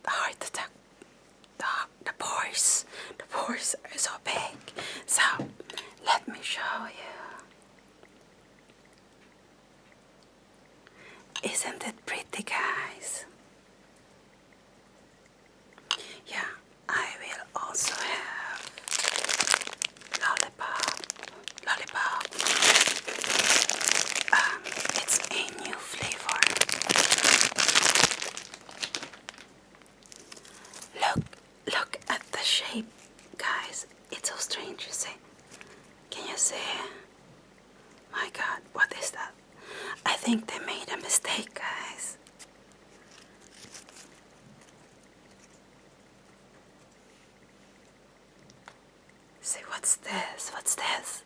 the heart attack. The pores are so big. So let me show you. Isn't it pretty, guys? Yeah, I will also have lollipop. It's a new flavor. Look at the shape, guys. It's so strange, you see. Can you see? My God, what is that? I think they made a mistake, guys. See, what's this? What's this?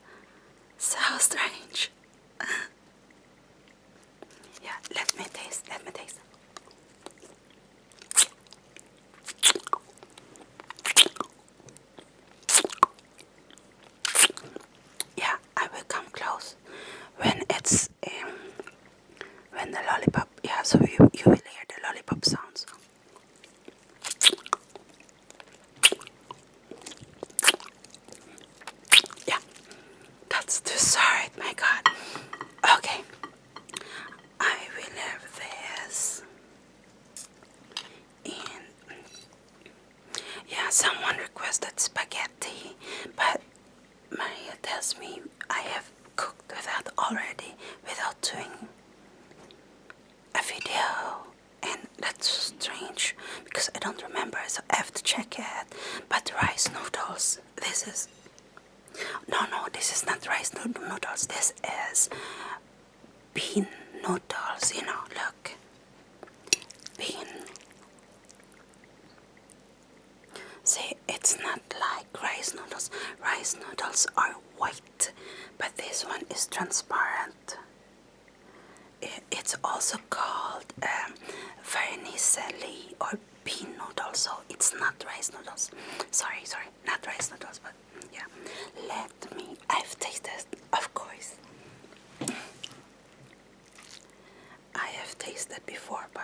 So strange. Yeah, let me taste. Yeah, I will come close when it's when the lollipop. Yeah, so you will hear the lollipop sounds. Yeah, that's too sweet, my God. Okay, I will have this. And yeah, someone requested spaghetti, but Maria tells me I have cooked that already without doing a video, and that's strange because I don't remember, so I have to check it. But rice noodles, this is this is not rice noodles, this is bean noodles, look, bean. See, it's not like rice noodles. Rice noodles are white, but this one is transparent. It's also called vermicelli or bean noodles, so it's not rice noodles. Sorry, not rice noodles, but yeah. I've tasted, of course. I have tasted before, but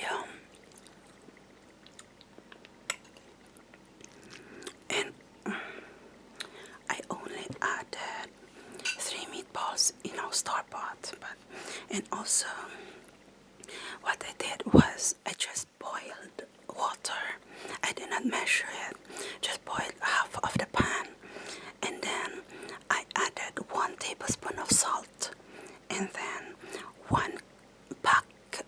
yum. And I only added 3 meatballs, store-bought, and also what I did was I just boiled water. I did not measure it, just boiled half of the pan, and then I added 1 tablespoon of salt, and then 1 pack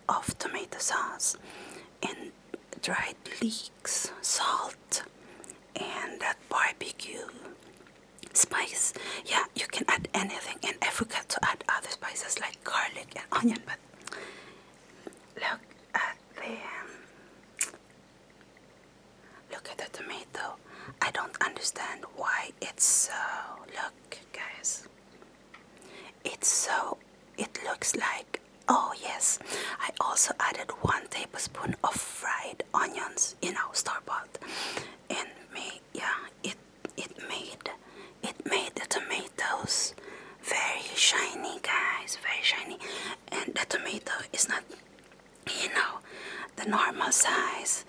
of tomato sauce, and dried leeks, salt, and that barbecue spice. Yeah, you can add anything, and I forgot to add other spices like garlic and onion, but look at the tomato. I don't understand why it's so, look guys, it looks like, oh yes, I also added 1 tablespoon of fried onions, store-bought, and it made the tomatoes very shiny, guys, very shiny. And the tomato is not, the normal size,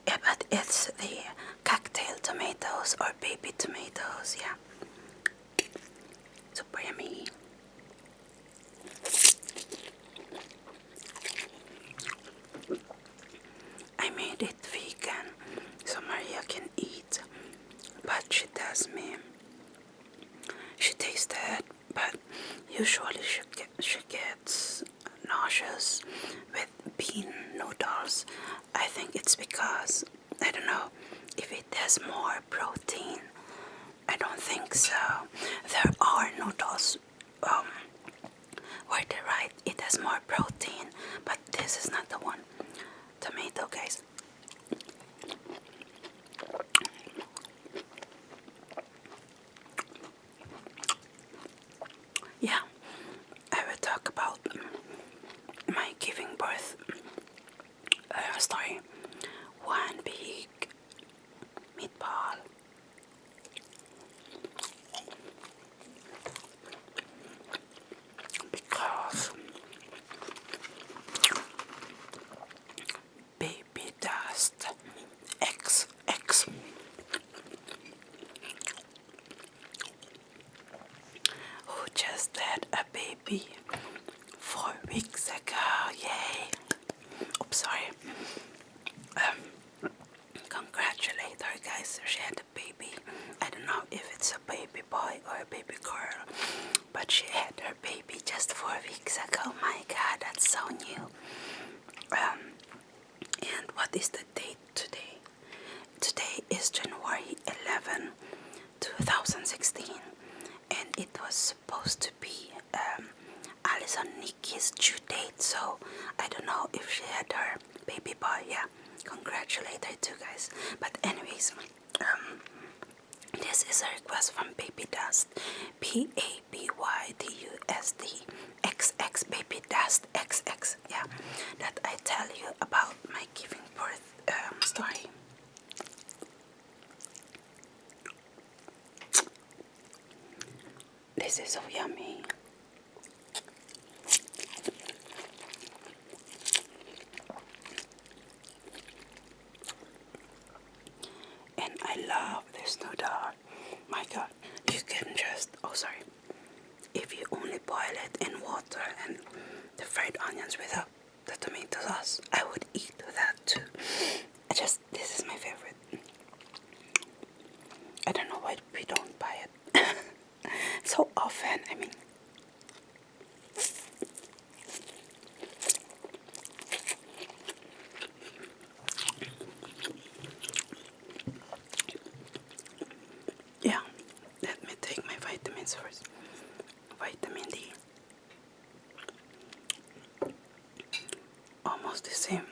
but it's the cocktail tomatoes or baby tomatoes, yeah. Super yummy. I made it vegan so Maria can eat, but she tells me she tasted it, but usually she gets nauseous with bean noodles. I think it's because, I don't know, if it has more protein. I don't think so. There are noodles where they write it has more protein, but this is not the one. Tomato, guys. Yeah, I will talk about my giving birth story. 1 big meatball. baby 4 weeks ago. Yay! Oops, sorry. Congratulate her, guys. She had a baby. I don't know if it's a baby boy or a baby girl, but she had her baby just 4 weeks ago. My God, that's so new. And what is the date today? Today is January 11, 2016, and it was supposed to be Alison Nikki's due date, so I don't know if she had her baby boy. Yeah, congratulate her too, guys. But anyways, this is a request from Babydust, PABYDUSTXX, BabydustXX. Yeah, that I tell you about my giving birth story. This is so yummy. And I love this noodle. My God, you can just, oh sorry, if you only boil it in water and the fried onions without the tomato sauce, I would eat that too. This is my favorite. I don't know why we don't buy it so often. I mean, yeah, let me take my vitamins first. Vitamin D. Almost the same.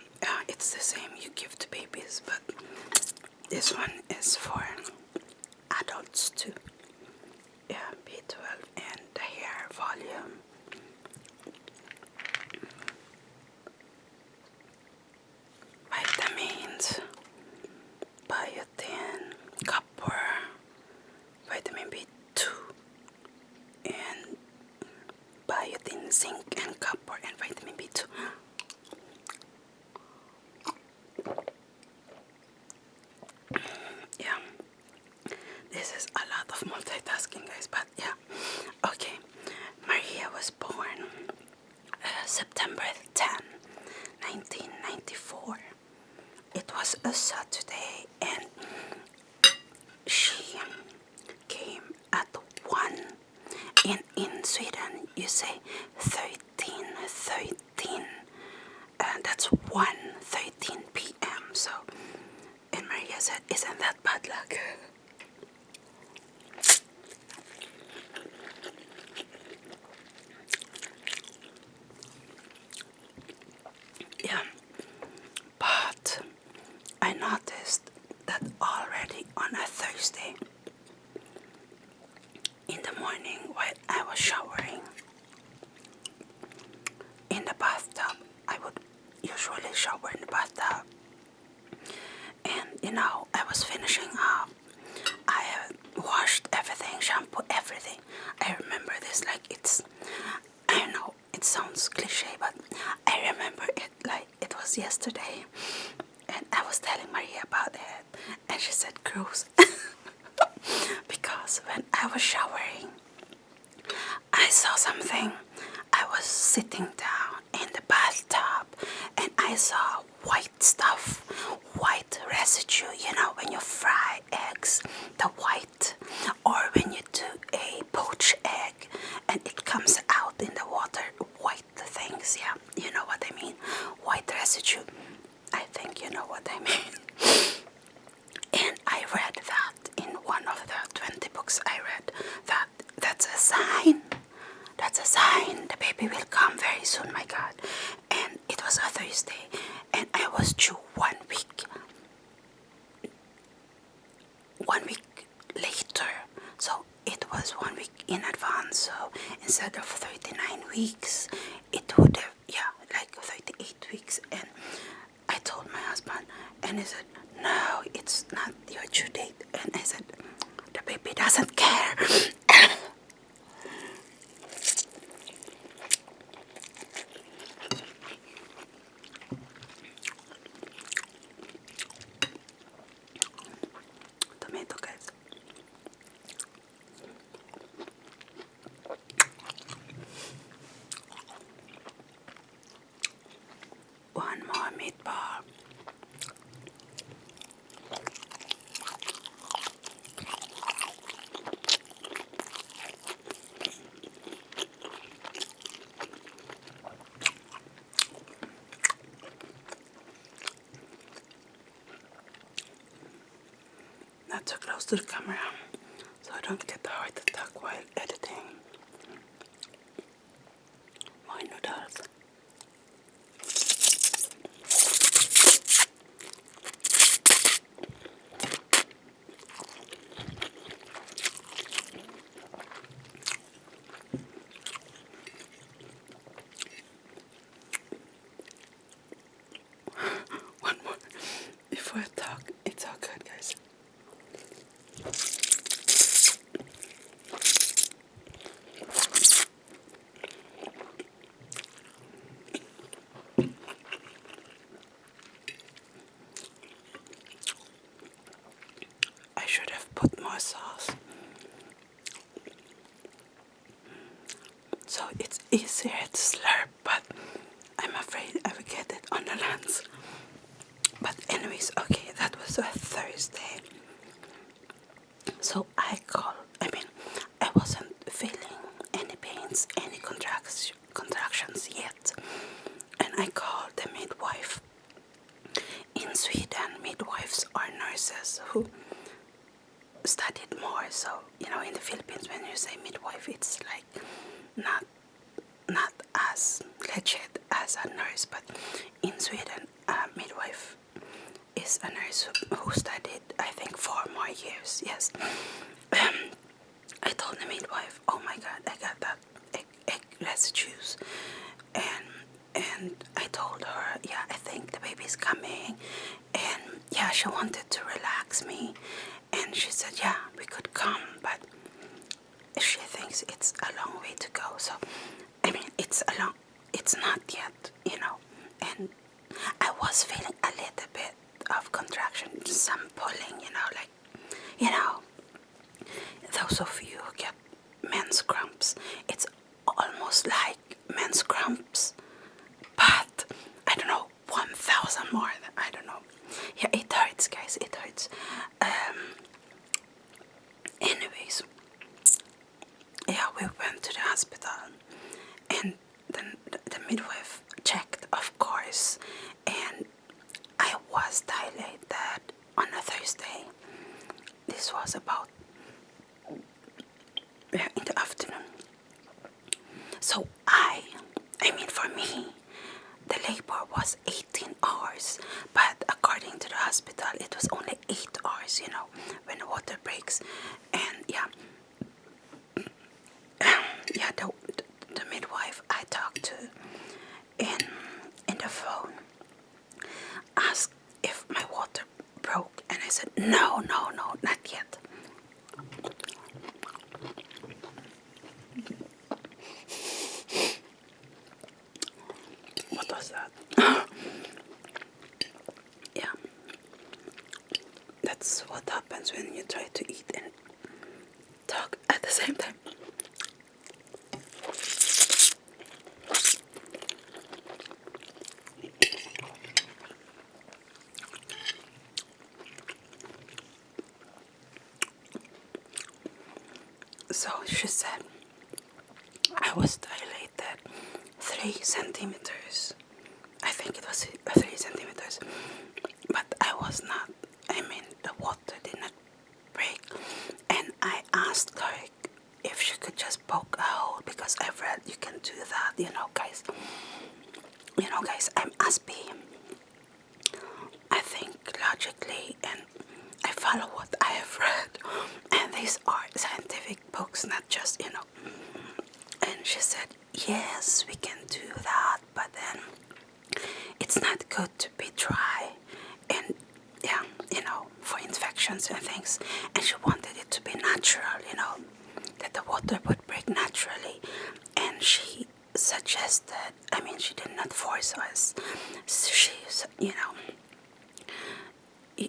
It's the same you give to babies, but this one is for adults too. Yeah, B12 and the hair volume. Vitamins, biotin, copper, vitamin B2, and biotin, zinc, and copper, and vitamin B2. Yeah, this is a lot of multitasking, guys, but yeah. Okay, Maria was born September 10, 1994. It was a Saturday, and she came at 1. In Sweden, you say 13:13. That's 1:13 p.m. So, and Maria said, "Isn't that bad luck?" Yeah, but I noticed that already on a Thursday in the morning while I was showering in the bathtub. I would usually shower in the bathtub, and I was finishing up. I washed everything, shampoo everything. I remember this like I know it sounds cliche, but I remember it like it was yesterday. And I was telling Maria about it, and she said gross. Because when I was showering, I saw something. I was sitting down in the bathtub, and I saw white stuff, white residue. When you fry eggs, the white, or when you do a poached egg, and it comes out in the water, white things. Yeah, you know what I mean. White residue. I think you know what I mean. And I read that in one of the 20 books I read, that's a sign. That's a sign the baby will come very soon, my God. And it was a Thursday, and I was due 1 week. 1 week later. So it was 1 week in advance. So instead of 39 weeks, it would have, like 38 weeks. And I told my husband, and he said, "No, it's not your due date." And I said, "The baby doesn't care." Tomato, guys. one more meatball. Not too close to the camera, so I don't get a heart attack while editing my noodles. One more before I talk. It's all good, guys. I should have put more sauce, so it's easier to slurp, but I'm afraid I will get it on the lens. But anyways, okay, that was a Thursday. So I wasn't feeling any pains, any contractions yet. And I called the midwife. In Sweden, midwives are nurses who studied more. So, in the Philippines, when you say midwife, it's like not as legit as a nurse. But in Sweden, a midwife is a nurse who studied, I think, 4 more years. Yes. I told the midwife, oh my God, I got that egg residues, and I told her, yeah, I think the baby's coming, and yeah, she wanted to relax me, and she said, yeah, we could come, but she thinks it's a long way to go. So, it's not yet, and I was feeling a little bit of contraction, some pulling, those of you who get men's cramps, it's almost like men's cramps, but I don't know, 1,000 more than, I don't know. Yeah, it hurts, guys, it hurts. Anyways, yeah, we went to the hospital, and then the midwife checked, of course, and I was dilated on a Thursday. This was about in the afternoon. So for me, the labor was 18 hours, but according to the hospital, it was only 8 hours, when the water breaks. And yeah, the midwife I talked to in the phone asked if my water broke, and I said, no, not yet. What was that? Yeah, that's what happens when you try to eat and talk at the same time. So she said I was dilated 3 centimeters. I think it was 3 centimeters. But I was not. The water did not break. And I asked her if she could just poke a hole, because I've read you can do that, guys. Guys, I'm Aspi. I think logically, and I follow what I have read. And these are scientific books, not just, And she said, yes, we can do that, but then it's not good to be dry. And yeah, for infections and things. And she wanted it to be natural, that the water would break naturally. And she suggested, she did not force us. She,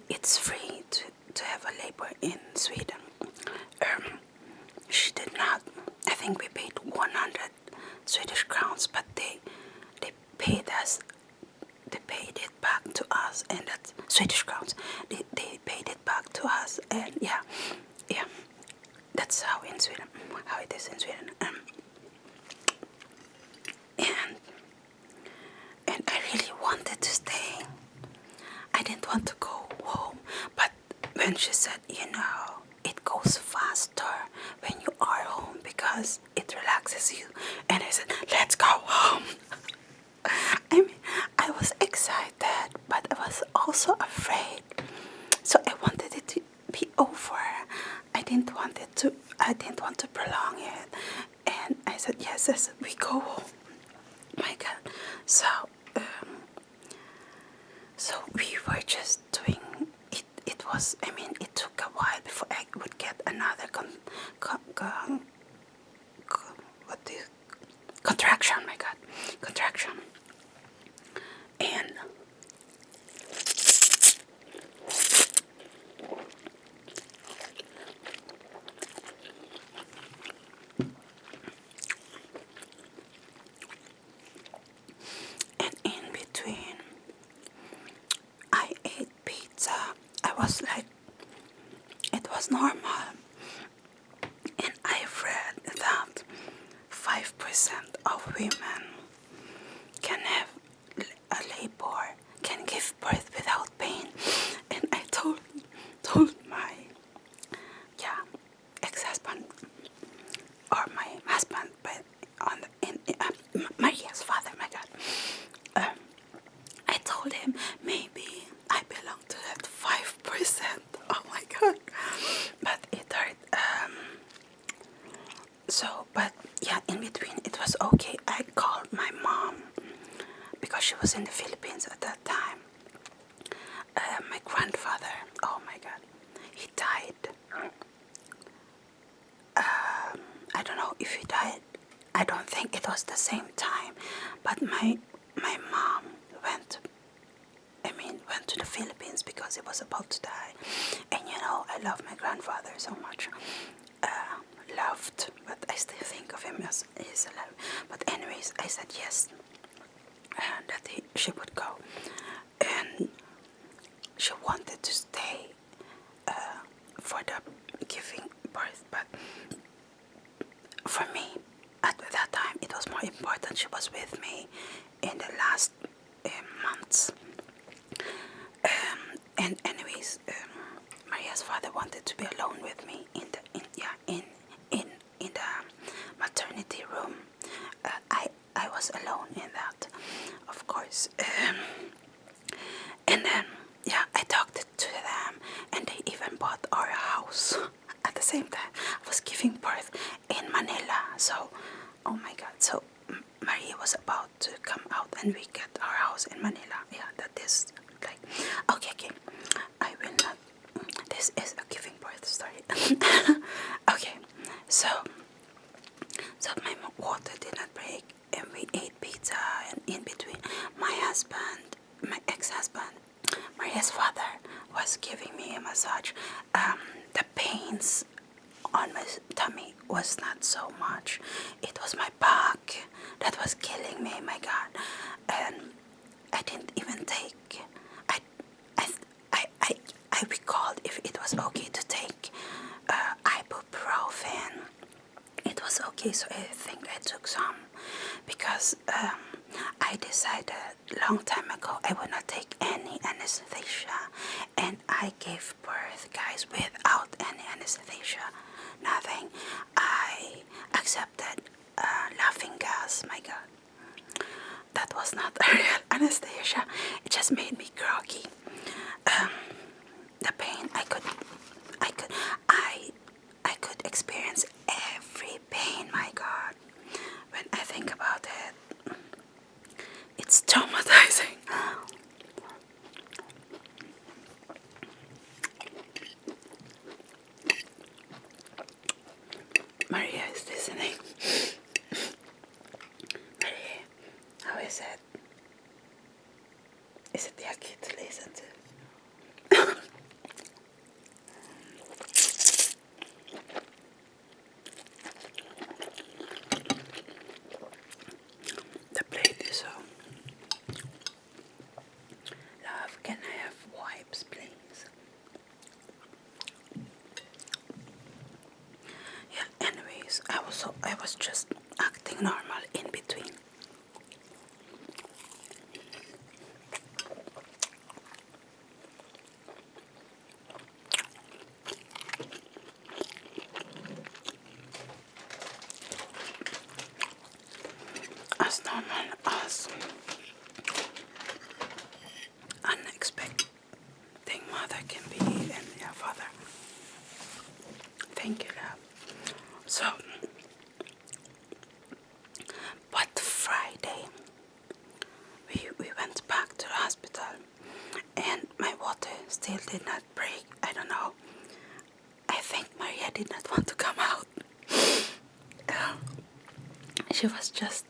it's free to have a labor in Sweden. She did not. I think we paid 100 Swedish crowns, but they paid Swedish crowns. They paid it back to us, and yeah, that's how it is in Sweden. And I really wanted to stay. I didn't want to go home, but when she said, it goes faster when you are home because it relaxes you, and I said, let's go home. I mean, I was excited, but I was also afraid. So I wanted it to be over. I didn't want to prolong it. And I said, yes, we go home. My God. So we were just doing it. It took a while before I would get another contraction. My God, contraction. And in between, I ate pizza. I was like, it was normal. And I've read that 5% of women can have a labor, can give birth without pain. And I told my ex-husband, or my husband, but Maria's father, my God. I told him maybe I belong to that 5%. Oh my God. But it hurt. In between it was okay. I called my mom because she was in the Philippines at that time. My grandfather, oh my God, he died. I don't know if he died. I don't think it was the same time. But my mom went to the Philippines because he was about to die. And I love my grandfather so much. Loved, but I still think of him as he's alive. But anyways, I said yes, that she would go. And she wanted to stay for the giving birth, but for me, at that time, it was more important she was with me in the last months. And anyways, Maria's father wanted to be alone with me in the maternity room. I was alone in that, of course. And then I talked to them, and they even bought our house at the same time. I was giving birth in Manila, so oh my God. So Maria was about to come out, and we get our house in Manila. Yeah, that is like okay. I will not. This is a giving birth story. Okay, so my water did not break, and we ate pizza, and in between, my ex-husband, Maria's father, was giving me a massage. The pains on my tummy was not so much. It was my back that was killing me, my God. And I didn't even take. I recalled if it was okay to take ibuprofen. It was okay, so I think I took some because I decided long time ago I would not take any anesthesia, and I gave birth, guys, without any anesthesia, nothing. I accepted laughing gas. My God, that was not a real anesthesia. It just made me groggy. The pain I could experience every pain. My God, when I think about it, it's traumatizing. Maria is listening. Maria, how is it? Is it yucky to listen to? The plate is so. Love, can I have wipes? anyways, I was just acting normal in between. As normal as unexpected mother can be, and your father. Thank you, love. So, but Friday, we went back to the hospital, and my water still did not break. I don't know. I think Maria did not want to come out. She was just,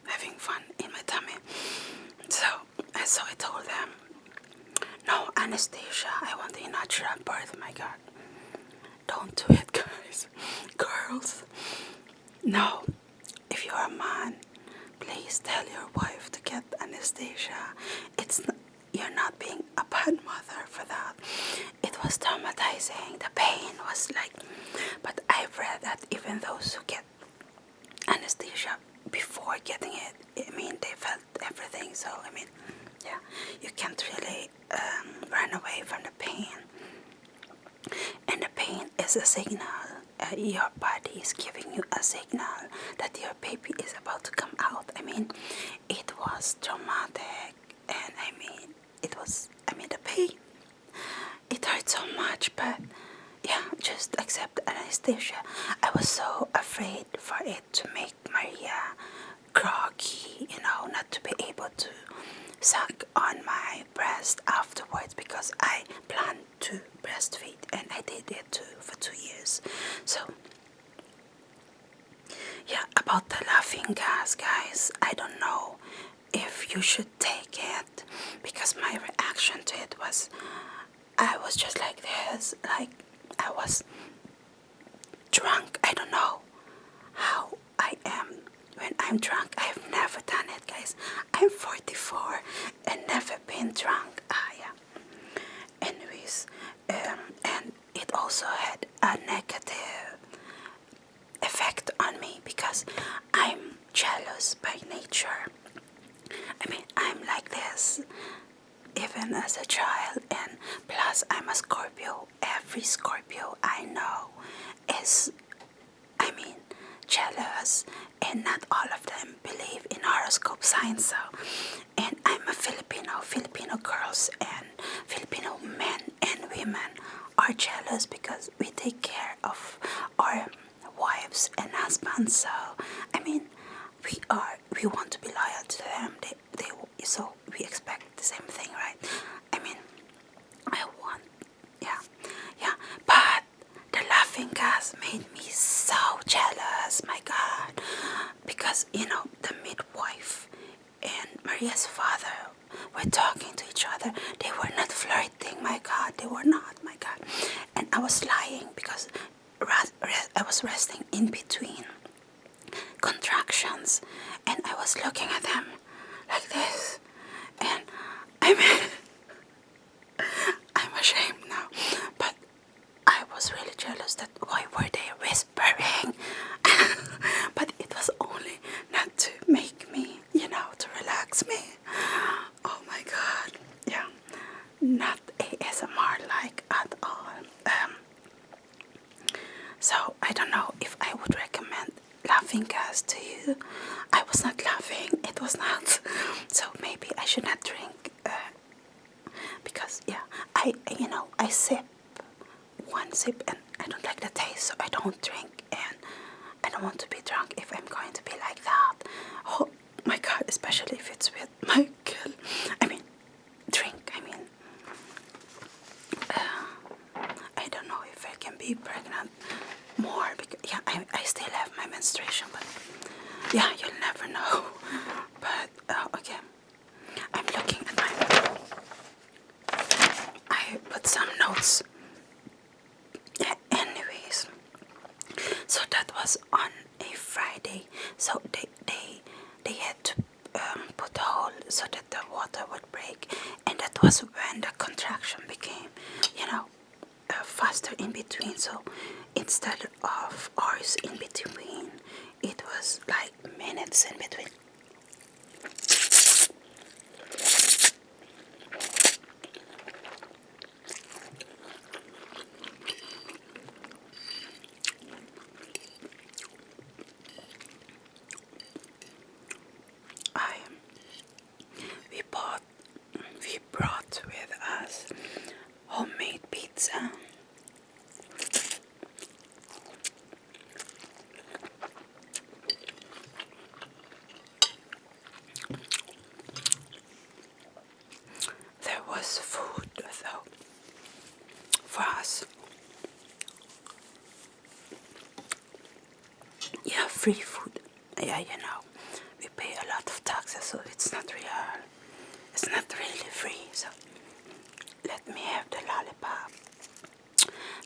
having fun in my tummy. So I told them, no anesthesia. I want a natural birth. My God, don't do it, guys, girls. No, if you're a man, please tell your wife to get anesthesia. You're not being a bad mother for that. It was traumatizing. The pain was like, but I've read that even those who get anesthesia before getting it, they felt everything. So yeah, you can't really run away from the pain. And the pain is a signal. Your body is giving you a signal that your baby is about to come out. It was traumatic, and it was, the pain. It hurt so much, but yeah, just accept anesthesia. I was so afraid for it to make Maria groggy, not to be able to suck on my breast afterwards, because I planned to breastfeed, and I did it too for 2 years. So yeah, about the laughing gas, guys, I don't know if you should take it, because my reaction to it was, I was just like this, like I was drunk. I don't know how I am when I'm drunk. I've never done it, guys. I'm 44 and never been drunk. Yeah. Anyways, and it also had a negative effect on me, because I'm jealous by nature. I'm like this even as a child, and plus I'm a Scorpio. Every Scorpio I know is, jealous, and not all of them believe in horoscope signs. So, and I'm a Filipino girls and Filipino men and women are jealous because we take care of our wives and husbands. So, we want to be loyal to them. So we expect the same thing, right? Yeah. But the laughing gas made me so jealous, my God, because the midwife and Maria's father were talking to each other. They were not flirting, my God. They were not, my God. And I was lying because I was resting in between contractions, and I was looking at them like this, and I'm ashamed now, but I was really jealous that why were they whispering? But it was only not to make me, to relax me. Oh my God, yeah, not ASMR like at all. So I don't know if I would recommend laughing gas to you. I was not laughing, it was not. So maybe I should not drink, because I sip one sip and I don't like the taste, so I don't drink, and I don't want to be drunk if I'm going to be like that. Oh my God, especially if it's with Michael. Drink. I don't know if I can be pregnant more, because I still have my menstruation, but yeah, you'll never know. But okay, I'm looking at I put some notes. Yeah, anyways, so that was on a Friday. So they had to put a hole so that the water would break, and that was when the contraction became, faster in between. So instead of hours in between. It was like minutes in between. I we brought with us homemade pizza. There was food though for us. Yeah, free food. Yeah, you know, we pay a lot of taxes, so it's not real. It's not really free. So let me have the lollipop.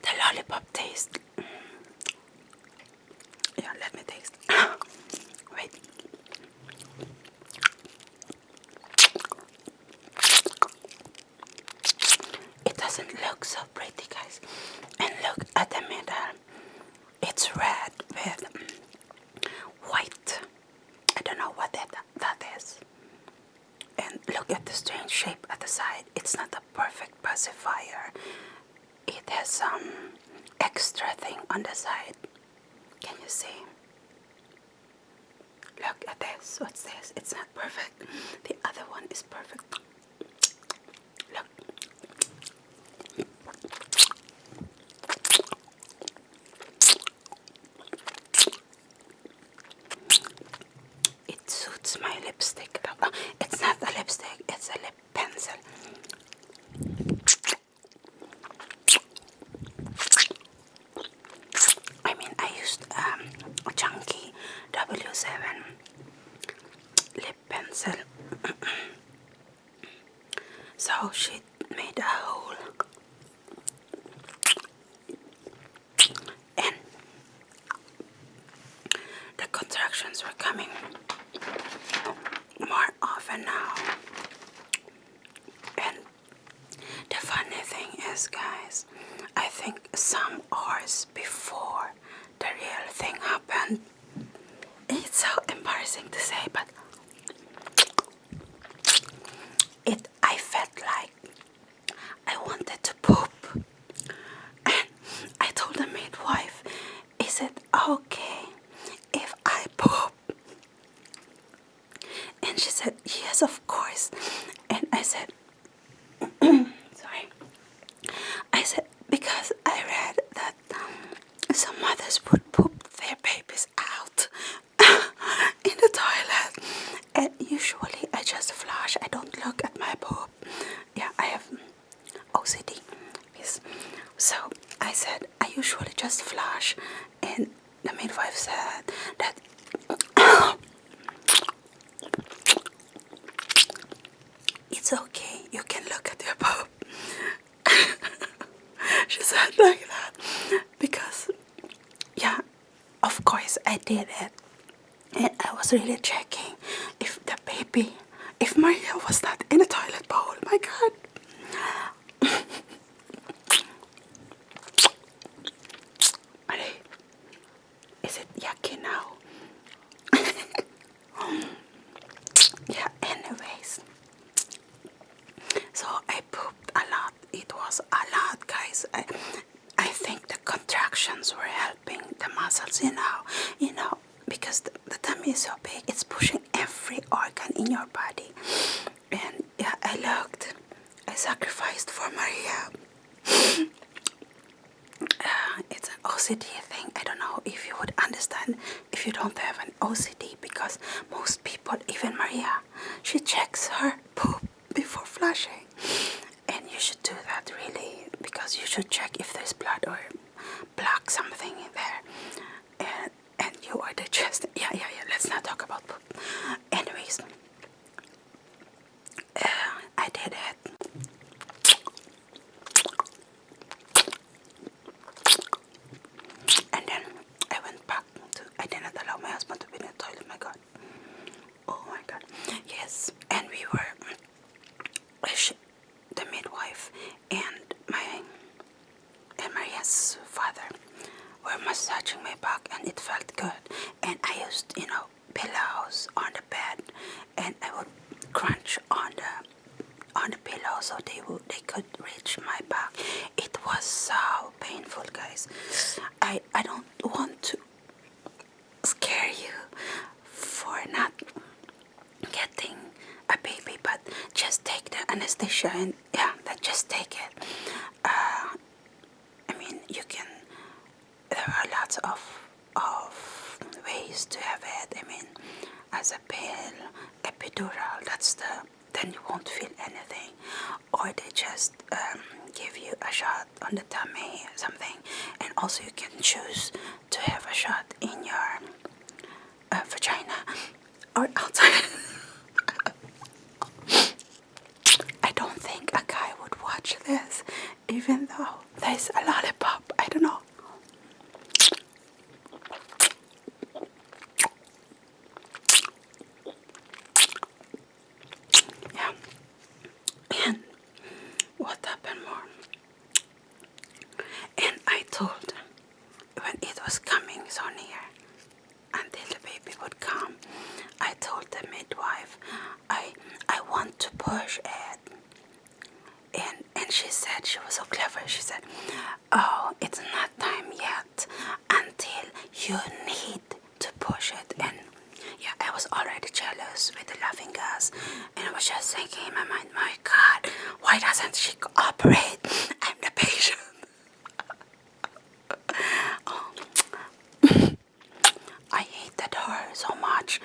The lollipop taste. Yeah, let me taste. Wait. It doesn't look so pretty, guys. And look at the middle. It's red with white. I don't know what that is. And look at the strange shape at the side. It's not a perfect pacifier. It has some extra thing on the side. Can you see? Look at this. What's this? It's not perfect. The other one is perfect. Look. It suits my lipstick. It's not a lipstick. It's a lip pencil. I mean, I used a chunky W7 lip pencil. So she made a hole, and the contractions were coming more often now. And the funny thing is, guys, I think some hours before the real thing happened. It's so embarrassing to say, but I felt like I wanted to poop. And I told the midwife, is it okay if I poop? And she said, yes, of course. And I said, sorry. I said, because I read that some mothers would poop their babies out in the toilet. And usually I just flush. I don't look at my poop. Yeah, I have OCD. Yes. So I said, I usually just flush. And the midwife said that it's okay, you can look at your poop. She said like that. Because, yeah, of course I did it. And I was really checking if the baby, if Maria was not in a toilet bowl. My God. Is it yucky now? Yeah, anyways. So I pooped a lot. It was a lot, guys. I think the contractions were helping the muscles, you know, because the tummy is so big, it's pushing every organ in your body. And yeah, I sacrificed for Maria. It's an OCD thing. I don't know if you would understand if you don't have an OCD, because most people, even Maria, she checks her poop before flushing. And you should do that really, because you should check if there's blood or plaque, something in there. And you are digesting. Yeah, let's not talk about poop. Anyways, I did it. And then I went back to, I didn't allow my husband to be in the toilet. My God. Oh my God. Yes. And we were, the midwife and Maria's father were massaging good. And I used, pillows on the bed, and I would crunch on the pillow so they could reach my back. It was so painful, guys. I don't want to scare you for not getting a baby, but just take the anesthesia and just take it. I mean, there are lots of ways to have it. I mean, as a pill, epidural, then you won't feel anything. Or they just give you a shot on the tummy or something. And also you can choose to have a shot in your vagina or outside. I don't think a guy would watch this, even though there's a lollipop. I don't know. Yeah. And what happened more? And I told when it was coming so near, until the baby would come, I told the midwife, I want to push it. And she said, she was so clever, she said, oh, it's not time yet until you need to push it. And yeah, I was already jealous with the laughing gas, and I was just thinking in my mind, my God, why doesn't she cooperate? I'm the patient. Oh. I hated her so much,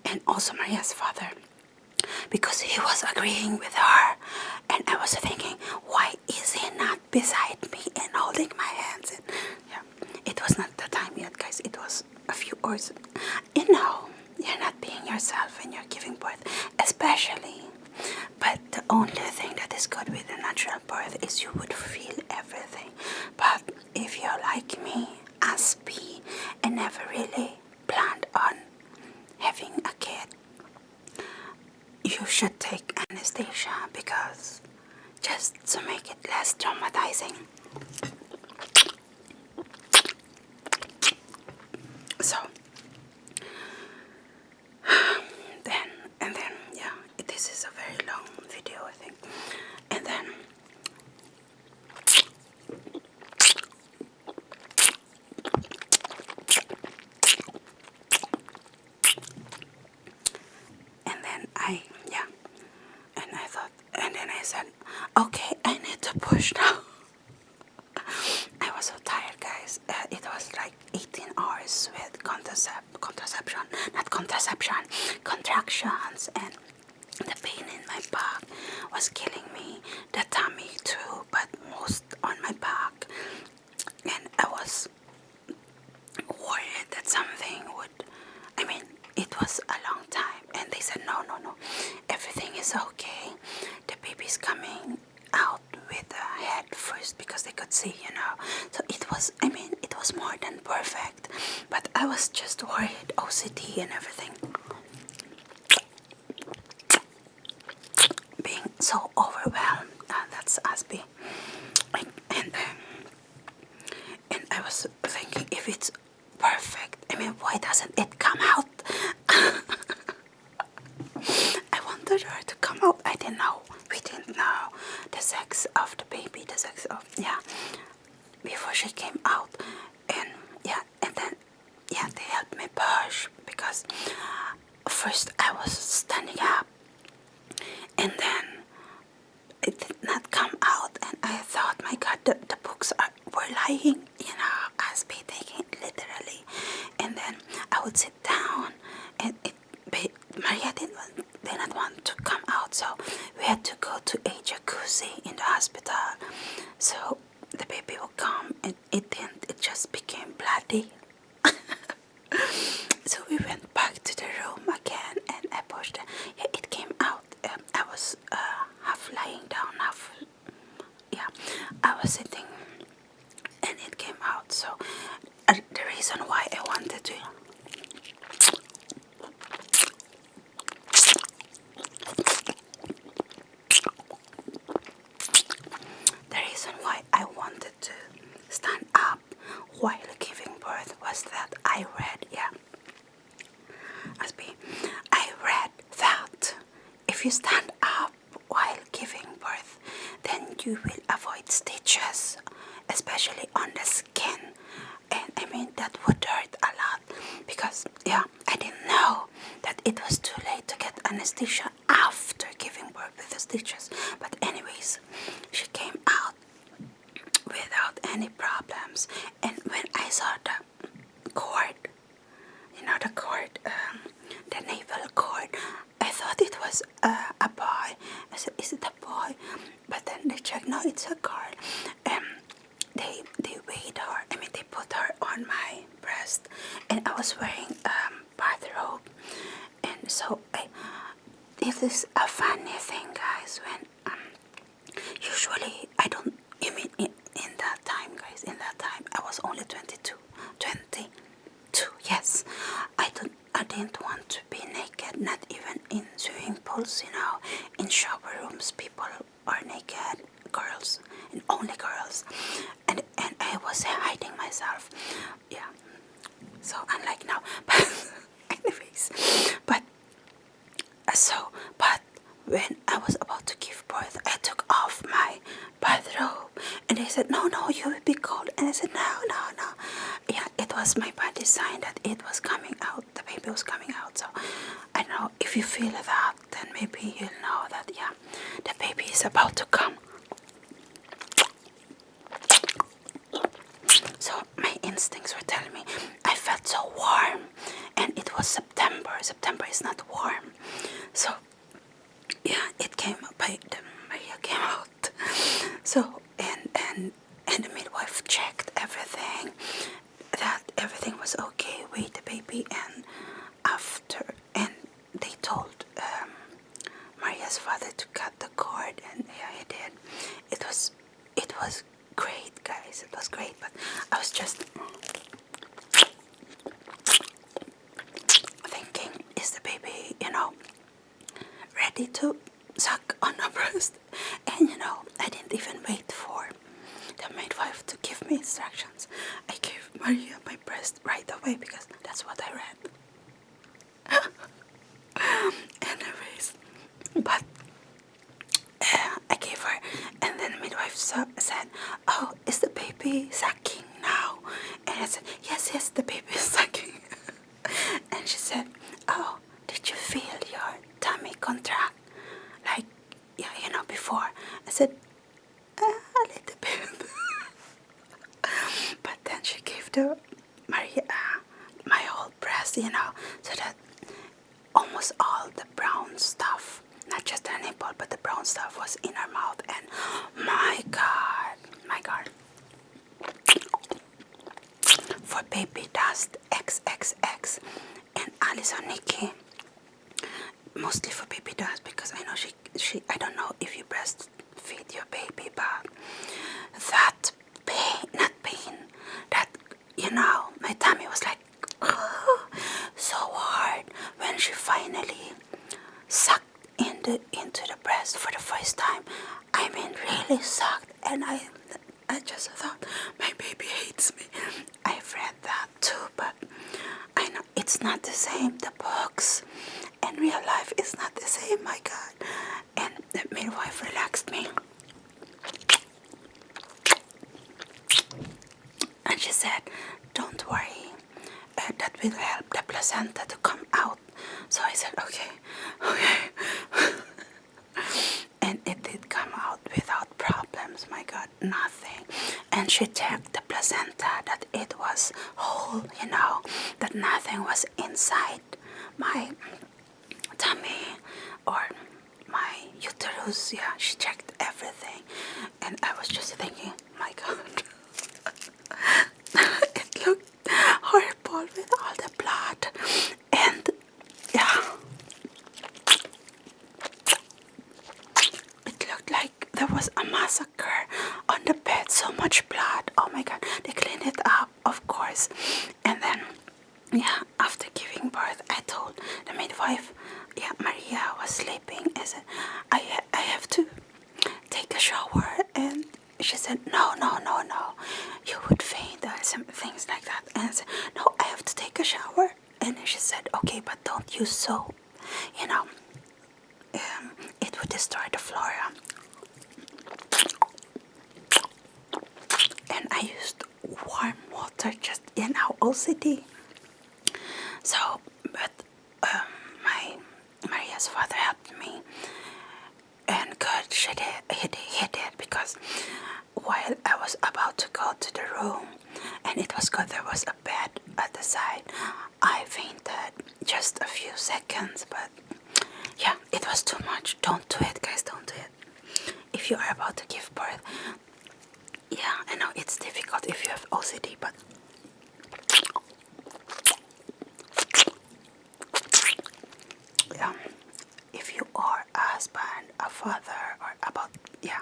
and also Maria's father, because he was agreeing with her, and I was thinking, why is he not beside me and holding my hands? And yeah, it was not the time yet, guys. It was a few hours. You're not being yourself when you're giving birth, especially. But the only thing that is good with a natural birth is you would feel everything. But if you're like me, aspy, and never really planned on having a kid, you should take anesthesia, because just to make it less traumatizing. So then this is a very long video, I think. And then I said, okay, I need to push now. I was so tired, guys. It was like 18 hours with contractions, and the pain in my back was killing me. The tummy too, but most on my back. And I was worried that something would, it was a long time. And they said, no, everything is okay. The baby's coming out with the head first, because they could see, So it was more than perfect. But I was just worried, OCD and everything. Being so overwhelmed. That's Asby. And I was thinking, if it's perfect, why doesn't it come out? I wanted her to come out. I didn't know. We didn't know the sex of the baby, before she came out. And then they helped me push, because first I was standing up, and then it did not come out, and I thought, my God, the books were lying, as be taking it literally. And then I would sit down, and Maria did not want to come out, so we had to go to a jacuzzi in the hospital. So the baby would come, and it didn't. It just became bloody. So we went back to the room again, and I pushed it. Yeah, it came out. I was half lying down, I was sitting, and it came out. So the reason why I wanted to stand up while giving birth was that I read, if you stand up while giving birth, then you will avoid stitches, especially on the skin. And I mean, that would hurt a lot because, yeah, I didn't know that it was too late to get anesthesia after giving birth with the stitches. But anyways, she came out without any problems. And when I saw the cord, the cord, the navel cord, I thought it was a boy. I said, is it a boy? But then they checked, no, it's a girl. They weighed her. I mean, they put her on my breast, and I was wearing bathrobe. And so it is a funny thing, guys. When usually I don't. I mean, in that time, guys, in that time I was only 22. Yes, I didn't want to be naked. Not even in swimming pools. In shower rooms, people are naked. Girls, and only girls, and I was hiding myself. Yeah, so unlike now. But anyways, but when I was about to give birth, I took off my bathrobe, and they said, no, you will be cold. And I said, no. Yeah, it was my body sign that it was coming out. The baby was coming out. So I know if you feel that, then maybe you'll know that, yeah, the baby is about to come. So my instincts were telling me, I felt so warm, and it was September. September is not warm. So yeah, it came up. Maria came out. So and the midwife checked everything, that everything was okay with the baby, and they told Maria's father to cut the cord, and yeah, he did. It was great, guys. It was great, but I was just thinking, is the baby, ready to suck on her breast? And I didn't even wait for the midwife to give me instructions. I gave Maria my breast right away because that's what I read. Anyways, but I gave her, and then the midwife said, oh, is the baby sucking now? And I said, yes, the baby is sucking. And she said, oh, did you feel your tummy contract? Like, yeah, before. I said, a little bit. But then she gave Maria my whole breast, so that almost all the brown stuff, not just the nipple, but the brown stuff was in her mouth. And my God, for BabydustXXX and AllysonNikki, mostly for Babydust, because I know she I don't know if you breastfeed your baby, but that pain, that my tummy was like so hard when she finally sucked into the breast for the first time. I mean, really sucked, and I just thought, my baby hates me. I've read that too, but I know it's not the same. The books and real life is not the same, my God. And the midwife relaxed me. And she said, don't worry, that will help the placenta to come out. So I said, okay. And it did come out without problems, my God, nothing. And she checked the placenta, that it was whole, that nothing was inside my tummy or my uterus. Yeah, she checked everything. And I was just thinking, my God, it looked horrible with all the blood. And yeah, it looked like there was a massacre on the bed. So much blood. Oh my God, they cleaned it up, of course. And then, yeah, after giving birth, I told the midwife, yeah, Maria was sleeping. I said, I have to take a shower. And she said, no, you would faint, or some things like that. And I said, no, I have to take a shower. And she said, okay, but don't use soap. it would destroy the flora. And I used warm water, just OCD. So, but my Maria's father helped me, and good, he did, because while I was about to go to the room, and it was good, there was a bed at the side, I fainted just a few seconds, but yeah, it was too much. Don't do it, guys, don't do it. If you are about to give birth, yeah, I know it's difficult if you have OCD, but yeah, if you are a husband, a father, or about, yeah,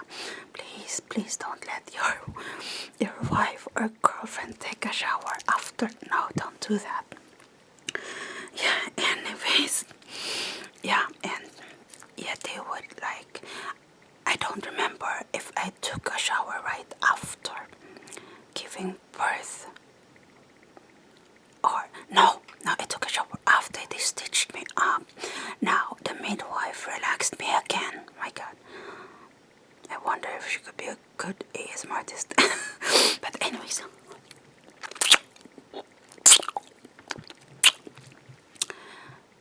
please don't let your wife or girlfriend take a shower after. No, don't do that. Yeah, anyways, yeah, and yeah, they would like, I don't remember if I took a shower right after giving birth, or no, I took a shower after they stitched me up. Now the midwife relaxed me again. My God, I wonder if she could be a good ASMR artist. But anyways,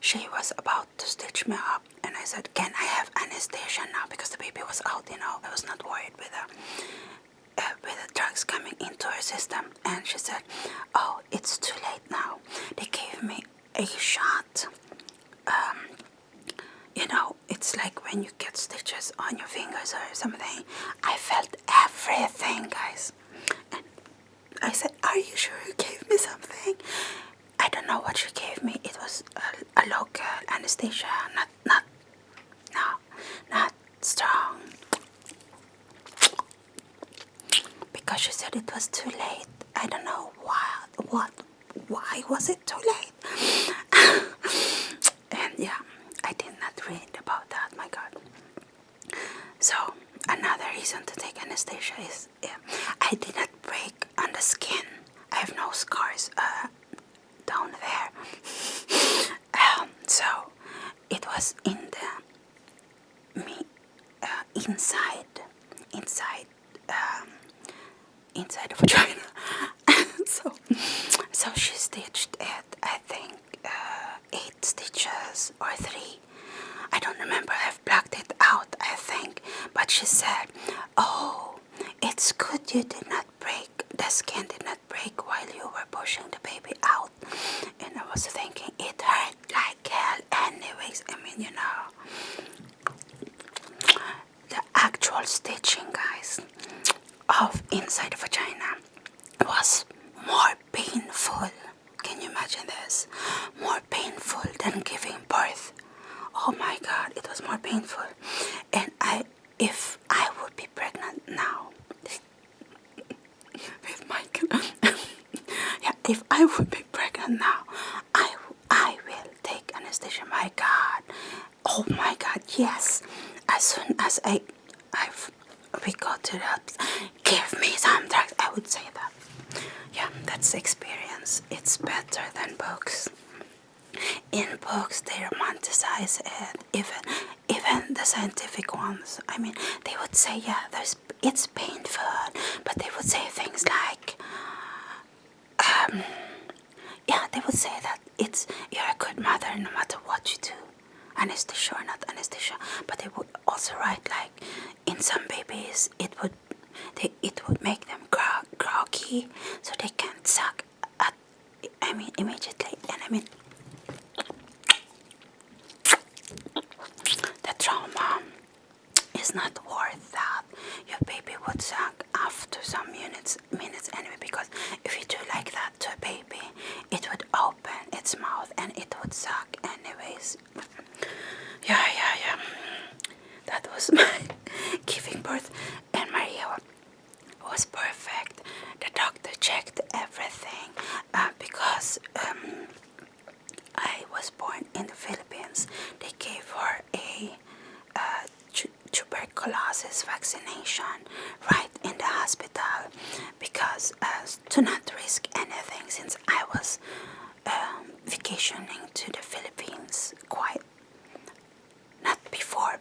she was about to stitch me up, and I said, "Can I have anesthesia now?" Because the baby was out. I was not worried with the drugs coming into her system. And she said, "Oh, it's too late now." They gave me a shot. It's like when you get stitches on your fingers or something. I felt everything, guys. And I said, "Are you sure you gave me something?" I don't know what she gave me. It was a local anesthesia, not strong. Because she said it was too late. I don't know why was it too late? And yeah, I did not read about that, my God. So another reason to take anesthesia is I did not break on the skin. I have no scars down there. So it was in the inside the vagina. so she stitched it, I think 8 stitches or 3. I don't remember. I've blacked it out, I think. But she said, "Oh, it's good you did not break. The skin did not break while you were pushing the baby out." And I was thinking, it hurt like hell anyways. The actual stitching, guys, of inside the vagina was more painful. Can you imagine this? More painful than giving birth. Oh my God, it was more painful. And if I would be pregnant now, with Michael, yeah, if I would be pregnant now, I will take anesthesia. My God, oh my God, yes. As soon as we go to the, give me some drugs, I would say that. Yeah, that's experience. It's better than books. In books, they romanticize it. Even the scientific ones. They would say, yeah, it's painful, but they would say things like, yeah, they would say that you're a good mother no matter what you do, anesthesia or not anesthesia. But they would also write like, in some babies, it would make them groggy, so they can't suck immediately. And the trauma is not worth that. Your baby would suck after some minutes anyway, because if you do like that to a baby, it would open its mouth and it would suck anyways. Yeah. That was my giving birth, and Maria was perfect. The doctor checked everything because I was born in the Philippines. They gave her a tuberculosis vaccination right in the hospital because to not risk anything, since I was vacationing to the Philippines not before,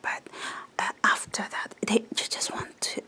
but after that, you just want to